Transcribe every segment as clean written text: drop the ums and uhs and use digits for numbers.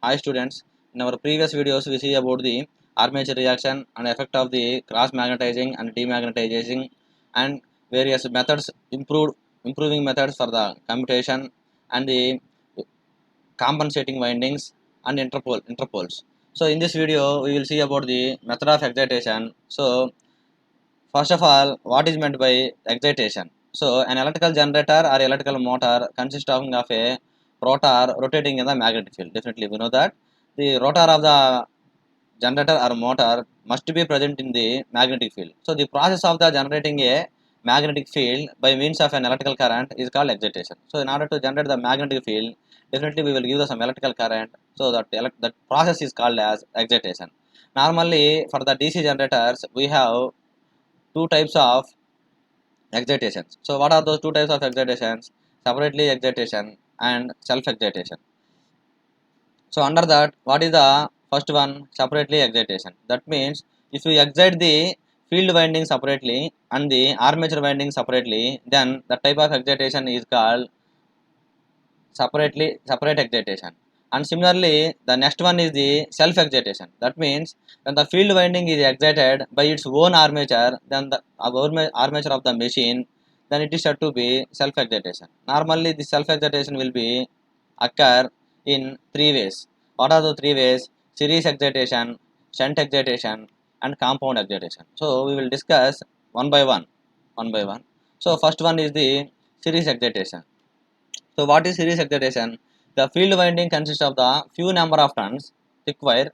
Hi students, in our previous videos we see about the armature reaction and effect of the cross magnetizing and demagnetizing and various methods improving methods for the commutation and the compensating windings and interpoles. So in this video we will see about the method of excitation. So first of all, what is meant by excitation? So an electrical generator or electrical motor consists of a rotor rotating in the magnetic field. Definitely we know that the rotor of the generator or motor must be present in the magnetic field. So the process of the generating a magnetic field by means of an electrical current is called excitation. So in order to generate the magnetic field, definitely we will give some electrical current. So that process is called as excitation. Normally for the DC generators we have two types of excitations. So what are those two types of excitations? Separately excitation and self excitation. So under that, what is the first one? Separately excitation. That means if you excite the field winding separately and the armature winding separately, then the type of excitation is called separate excitation. And similarly, the next one is the self excitation. That means when the field winding is excited by its own armature, then the armature of the machine, then it is said to be self excitation. Normally, the self excitation will be occur in three ways. What are the three ways? Series excitation, shunt excitation, and compound excitation. So we will discuss one by one, one by one. So first one is the series excitation. So what is series excitation? The field winding consists of the few number of turns required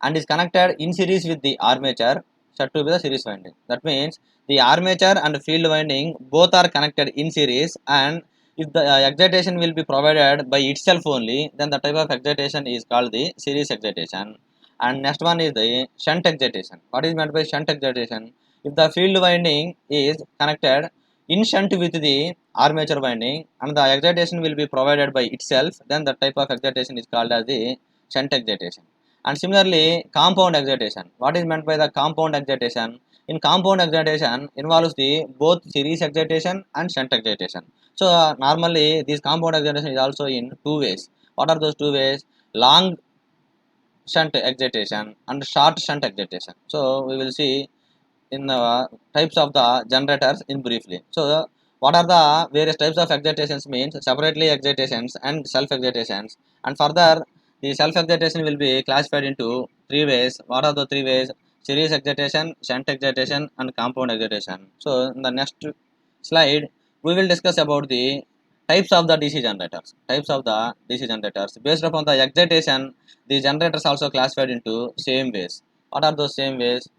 and is connected in series with the armature said to be the series winding. That means the armature and field winding both are connected in series, and if the excitation will be provided by itself only, then the type of excitation is called the series excitation. And next one is the shunt excitation. What is meant by shunt excitation? If the field winding is connected in shunt with the armature winding and the excitation will be provided by itself, then the type of excitation is called as the shunt excitation. And similarly, compound excitation. What is meant by the compound excitation? In compound excitation involves the both series excitation and shunt excitation. So normally this compound excitation is also in two ways. What are those two ways? Long shunt excitation and short shunt excitation. So we will see in the types of the generators in briefly. So what are the various types of excitations means separately excitations and self excitations, and further the self excitation will be classified into three ways. What are the three ways? Series excitation, shunt excitation, and compound excitation. So in the next slide we will discuss about the types of the DC generators. Types of the DC generators based upon the excitation, the generators also classified into same ways. What are those same ways?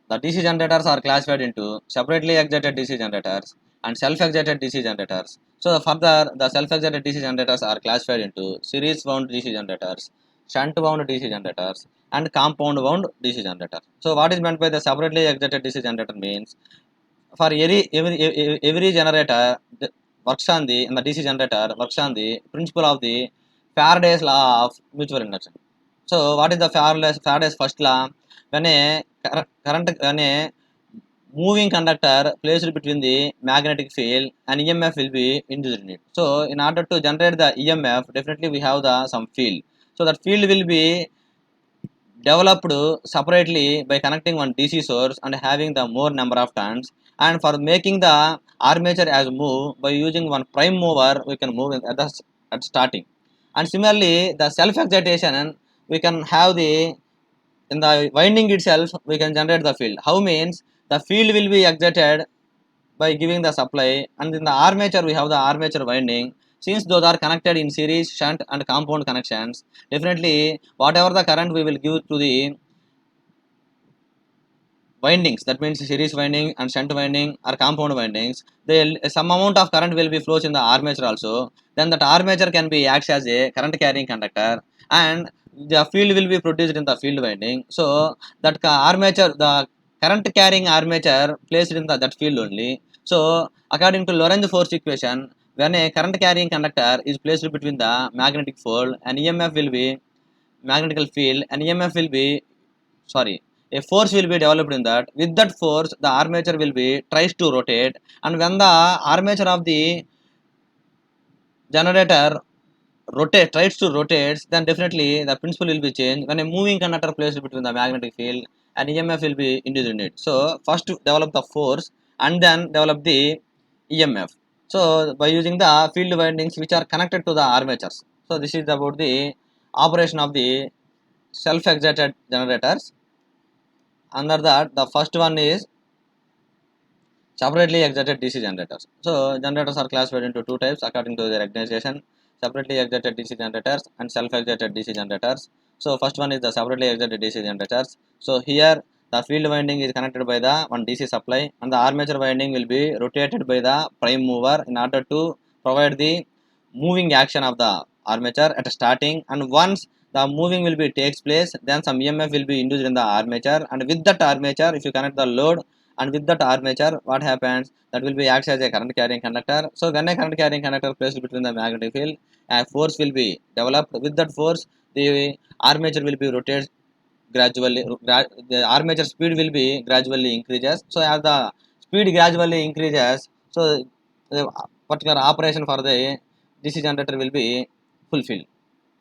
The DC generators are classified into separately excited DC generators and self-excited DC generators. So further, the self-excited DC generators are classified into series wound DC generators, shunt wound DC generators, and compound wound DC generator. So what is meant by the separately excited DC generator means for every generator works on the in the DC generator works on the principle of the Faraday's law of mutual induction. So what is the Faraday's first law? When a when a moving conductor placed between the magnetic field and EMF will be induced in it. So in order to generate the EMF, definitely we have the some field. So that field will be developed separately by connecting one DC source and having the more number of turns, and for making the armature as move by using one prime mover we can move at starting. And similarly the self excitation we can have the in the winding itself we can generate the field. How means the field will be excited by giving the supply, and in the armature we have the armature winding. Since those are connected in series, shunt and compound connections, definitely whatever the current we will give to the windings, that means series winding and shunt winding or compound windings, some amount of current will be flows in the armature also. Then that armature can be acts as a current carrying conductor, and the field will be produced in the field winding. So that armature, the current carrying armature placed in that field only. So according to Lorentz force equation, when a current carrying conductor is placed between the magnetic pole, an EMF will be magnetical field, and EMF will be, sorry, a force will be developed in that. With that force the armature will be tries to rotate, and when the armature of the generator tries to rotate, then definitely the principle will be changed. When a moving conductor placed between the magnetic field and EMF will be induced in it. So first develop the force and then develop the EMF. So by using the field windings which are connected to the armatures. So this is about the operation of the self-excited generators. Under that, the first one is separately excited DC generators. So generators are classified into two types according to their organization: separately excited DC generators and self-excited DC generators. So first one is the separately excited DC generators. So here the field winding is connected by the one DC supply, and the armature winding will be rotated by the prime mover in order to provide the moving action of the armature at starting. And once the moving will be takes place, then some EMF will be induced in the armature, and with that armature, if you connect the load, and with that armature, what happens, that will be acts as a current carrying conductor. So when a current carrying conductor placed between the magnetic field, a force will be developed. With that force, the armature will be rotated gradually. The armature speed will be gradually increases. So as the speed gradually increases, so the particular operation for the DC generator will be fulfilled.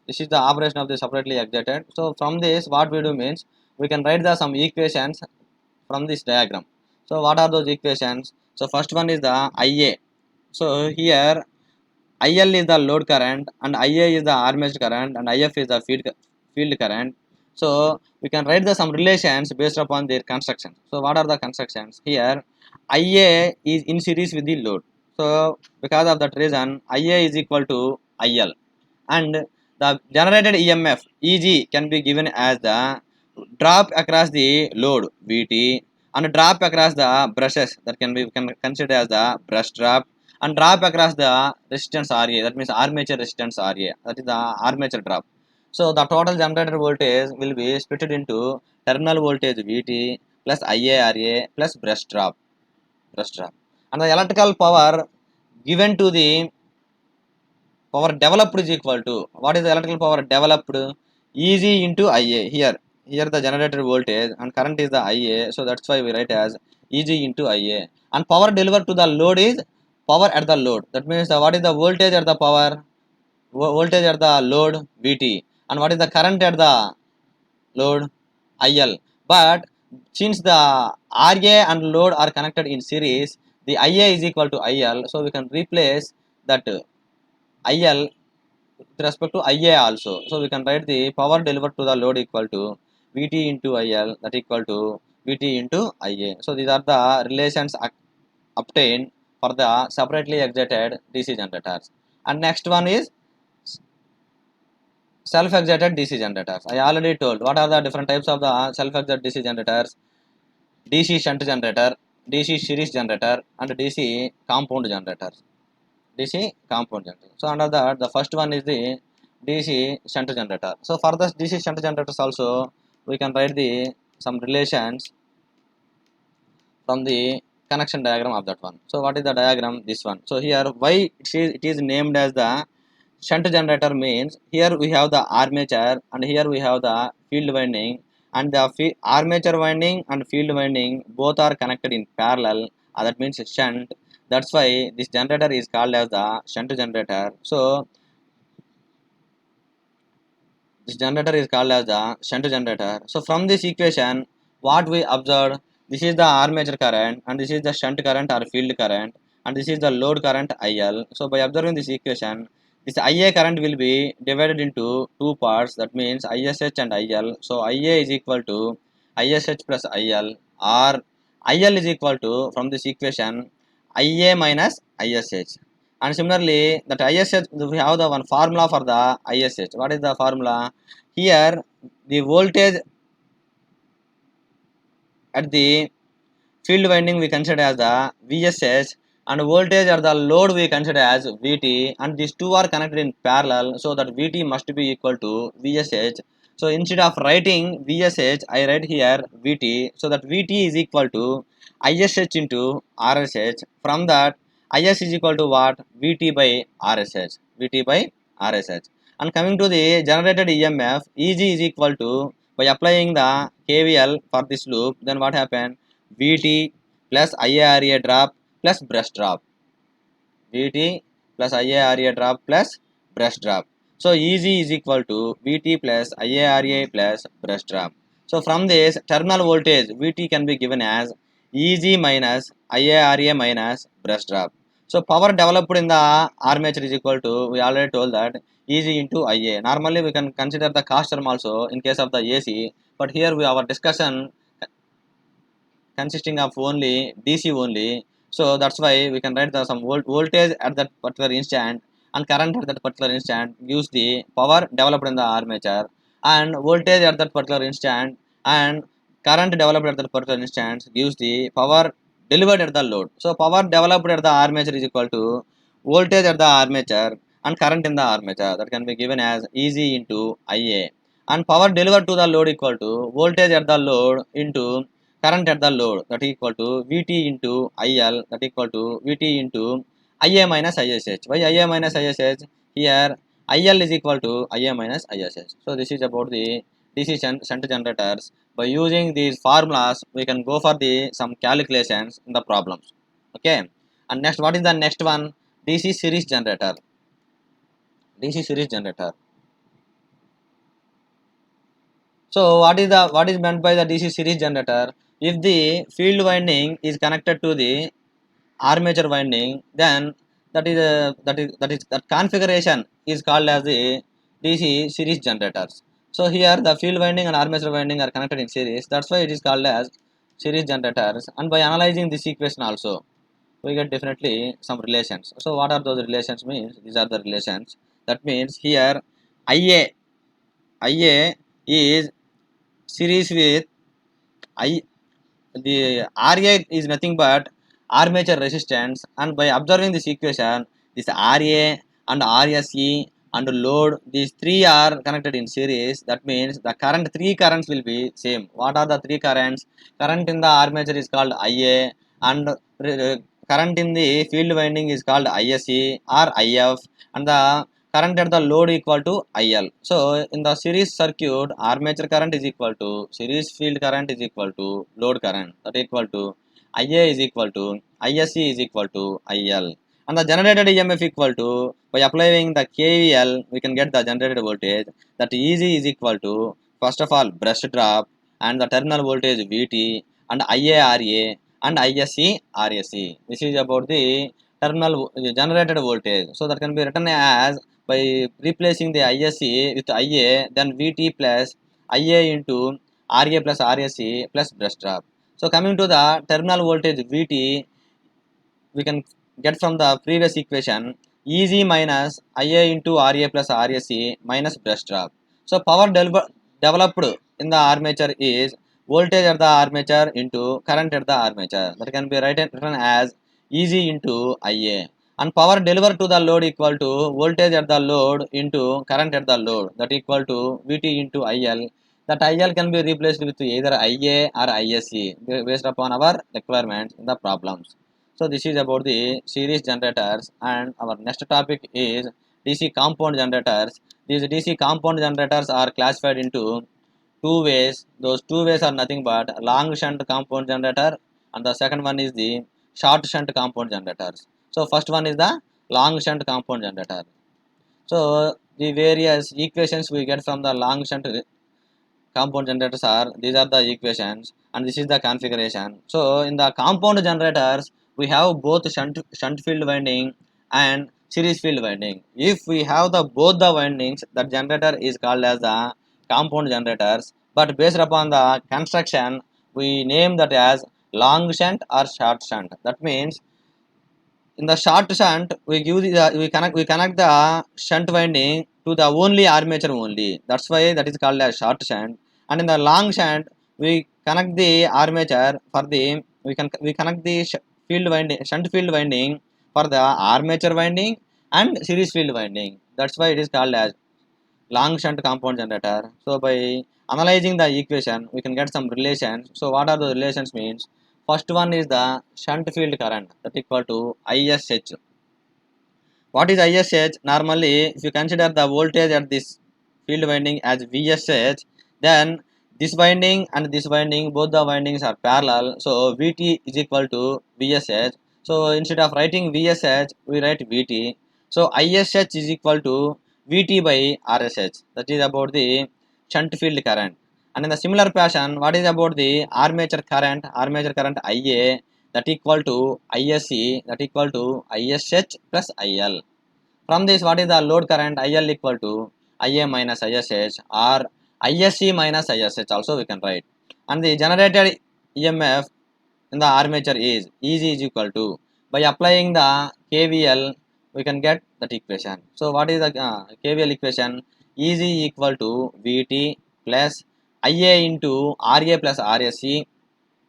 This is the operation of the separately excited. So from this, what we do means, we can write the some equations from this diagram. So what are those equations? So first one is the IA. So here IL is the load current and IA is the armature current and IF is the field current. So we can write the some relations based upon their construction. So what are the constructions? Here IA is in series with the load. So because of that reason, IA is equal to IL, and the generated EMF EG can be given as the drop across the load VT and drop across the brushes, that can be, we can consider as the brush drop, and drop across the resistance RA, that means armature resistance RA, that is the armature drop. So the total generator voltage will be split into terminal voltage VT plus IARA plus brush drop, and the electrical power given to the power developed is equal to, what is the electrical power developed? Eg into Ia. Here the generator voltage and current is the Ia, so that's why we write as Eg into Ia. And power delivered to the load is power at the load, that means what is the voltage at the power, voltage at the load Vt, and what is the current at the load IL. But since the RA and load are connected in series, the Ia is equal to IL, so we can replace that IL with respect to IA also. So we can write the power delivered to the load equal to Vt into IL, that equal to Vt into Ia. So these are the relations obtained for the separately excited DC generators. And next one is self-excited DC generators. I already told what are the different types of the self-excited DC generators: DC shunt generator, DC series generator, and DC compound generator. DC compound generator. So under that, the first one is the DC shunt generator. So for the DC shunt generators also, we can write the some relations from the connection diagram of that one. So what is the diagram? This one. So here why it is named as the shunt generator means, here we have the armature and here we have the field winding, and the armature winding and field winding both are connected in parallel, that means shunt. That's why this generator is called as the shunt generator. So this generator is called as the shunt generator. So from this equation, what we observed, this is the armature current and this is the shunt current or field current, and this is the load current IL. So by observing this equation, this IA current will be divided into two parts, that means ISH and IL. So IA is equal to ISH plus IL, or IL is equal to, from this equation, IA minus ISH. And similarly, that ISH, we have the one formula for the ISH. What is the formula? Here, the voltage at the field winding we consider as the VSH, and voltage at the load we consider as VT, and these two are connected in parallel, so that VT must be equal to VSH. So instead of writing VSH, I write here VT, so that VT is equal to ISH into RSH. From that, IS is equal to what? VT by RSH. VT by RSH. And coming to the generated EMF, EG is equal to, by applying the KVL for this loop, then what happened? VT plus IARA drop plus brush drop. VT plus IARA drop plus brush drop. So Eg is equal to Vt plus IaRa plus brush drop. So from this terminal voltage Vt can be given as Eg minus IaRa minus brush drop. So power developed in the armature is equal to, we already told that, Eg into Ia. Normally we can consider the cost term also in case of the AC, but here our discussion consisting of only DC only. So that's why we can write the some voltage at that particular instant and current at that particular instant gives the power developed in the armature, and voltage at that particular instant and current developed at that particular instant gives the power delivered at the load. So power developed at the armature is equal to voltage at the armature and current in the armature, that can be given as Eg into Ia, and power delivered to the load equal to voltage at the load into current at the load, that equal to Vt into IL, that equal to Vt into Ia minus ISH. Why Ia minus ISH? Here IL is equal to Ia minus ISH. So this is about the DC shunt generators. By using these formulas, we can go for the some calculations in the problems. Okay. And next, what is the next one? DC series generator. DC series generator. So what is meant by the DC series generator? If the field winding is connected to the armature winding, then that configuration is called as the DC series generators. So here the field winding and armature winding are connected in series. That's why it is called as series generators. And by analyzing this equation also, we get definitely some relations. So what are those relations means? These are the relations. That means here IA is series with I. The Ra is nothing but armature resistance, and by observing this equation, this Ra and Rse and load, these three are connected in series. That means the three currents will be same. What are the three currents? Current in the armature is called Ia, and current in the field winding is called Isc or If, and the current at the load equal to IL. So in the series circuit, armature current is equal to series field current is equal to load current, that equal to Ia is equal to Isc is equal to IL, and the generated EMF equal to, by applying the KVL we can get the generated voltage, that Eg is equal to, first of all, brush drop and the terminal voltage Vt and IaRa and Isc Rse. This is about the terminal generated voltage. So that can be written as, by replacing the Isc with Ia, then Vt plus Ia into Ra plus Rse plus brush drop. So coming to the terminal voltage Vt, we can get from the previous equation Eg minus Ia into Ra plus Rse minus brush drop. So power developed in the armature is voltage at the armature into current at the armature, that can be written as Eg into Ia, and power delivered to the load equal to voltage at the load into current at the load, that equal to Vt into IL. That IL can be replaced with either Ia or Isc based upon our requirements in the problems. So this is about the series generators, and our next topic is DC compound generators. These DC compound generators are classified into two ways. Those two ways are nothing but long shunt compound generator, and the second one is the short shunt compound generators. So first one is the long shunt compound generator. So the various equations we get from the long shunt compound generators are, these are the equations and this is the configuration. So in the compound generators we have both shunt field winding and series field winding. If we have the both the windings, that generator is called as the compound generators, but based upon the construction we name that as long shunt or short shunt. That means in the short shunt we give we connect the shunt winding to the only armature only, that's why that is called as short shunt. And in the long shunt we connect the armature for the, we connect the field winding, shunt field winding for the armature winding and series field winding, that's why it is called as long shunt compound generator. So by analyzing the equation we can get some relations. So what are the relations means? First one is the shunt field current, that equal to ISH. What is ISH? Normally, if you consider the voltage at this field winding as VSH, then this winding and this winding, both the windings are parallel. So VT is equal to VSH. So instead of writing VSH, we write VT. So ISH is equal to Vt by RSH. That is about the shunt field current. And in the similar fashion, what is about the armature current? Armature current Ia, that equal to Isc, that equal to Ish plus IL. From this, what is the load current? IL equal to Ia minus Ish, or Isc minus Ish also we can write. And the generated EMF in the armature is Eg is equal to, by applying the KVL we can get that equation. So what is the KVL equation? Eg equal to Vt plus Ia into Ra plus Rse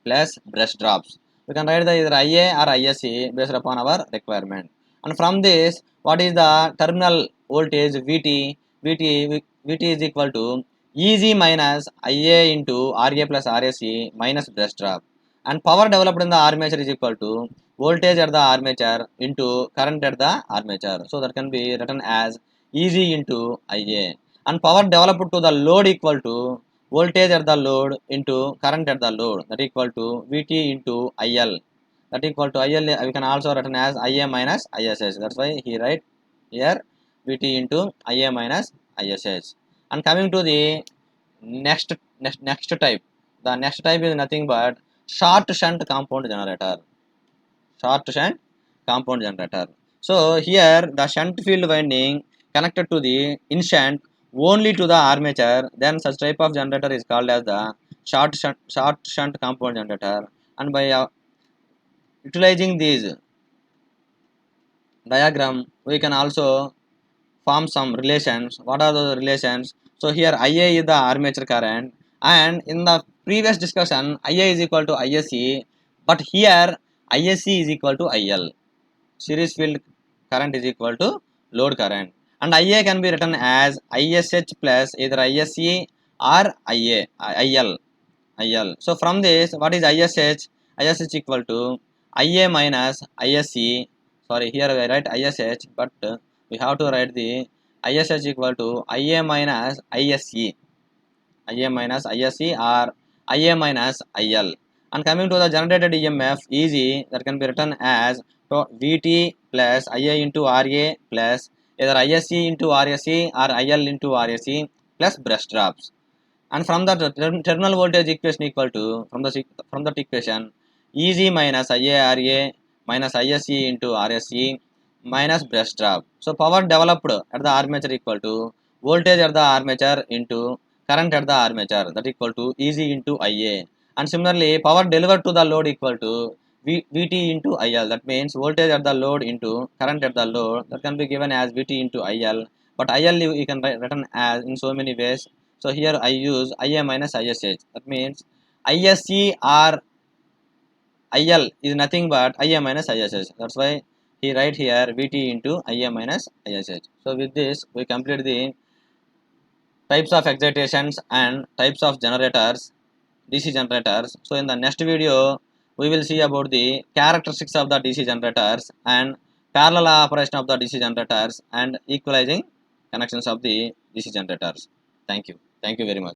plus brush drops. We can write the either Ia or Isc based upon our requirement. And from this, what is the terminal voltage Vt? Vt is equal to Eg minus Ia into Ra plus Rse minus brush drop. And power developed in the armature is equal to voltage at the armature into current at the armature. So that can be written as Eg into Ia. And power developed to the load equal to voltage at the load into current at the load, that equal to Vt into IL, that equal to IL we can also written as Ia minus Ish. That's why he write here Vt into Ia minus Ish. And coming to the next type, the next type is nothing but short shunt compound generator. Short shunt compound generator. So here the shunt field winding connected to the in shunt only to the armature, then such type of generator is called as the short shunt compound generator. And by utilizing these diagram we can also form some relations. What are those relations? So here Ia is the armature current, and in the previous discussion Ia is equal to Isc, but here Isc is equal to IL. Series field current is equal to load current, and Ia can be written as Ish plus either Isc or IL. So from this, what is Ish? Ish equal to Ia minus Isc. Sorry, here I write Ish, but we have to write the Ish equal to Ia minus Isc. Ia minus Isc or Ia minus IL. And coming to the generated EMF Eg, that can be written as Vt plus Ia into Ra plus either Isc into Rse or IL into Rse plus brush drops. And from the terminal voltage equation equal to, from the equation, Eg minus IaRa minus Isc into Rse minus brush drop. So power developed at the armature equal to voltage at the armature into current at the armature, that equal to Eg into Ia. And similarly power delivered to the load equal to Vt into IL. That means voltage at the load into current at the load, that can be given as Vt into IL. But IL you can written as in so many ways. So here I use Ia minus Ish. That means Isc or IL is nothing but Ia minus Ish. That's why he write here Vt into Ia minus Ish. So with this we complete the types of excitations and types of generators, DC generators. So in the next video we will see about the characteristics of the DC generators and parallel operation of the DC generators and equalizing connections of the DC generators. Thank you. Thank you very much.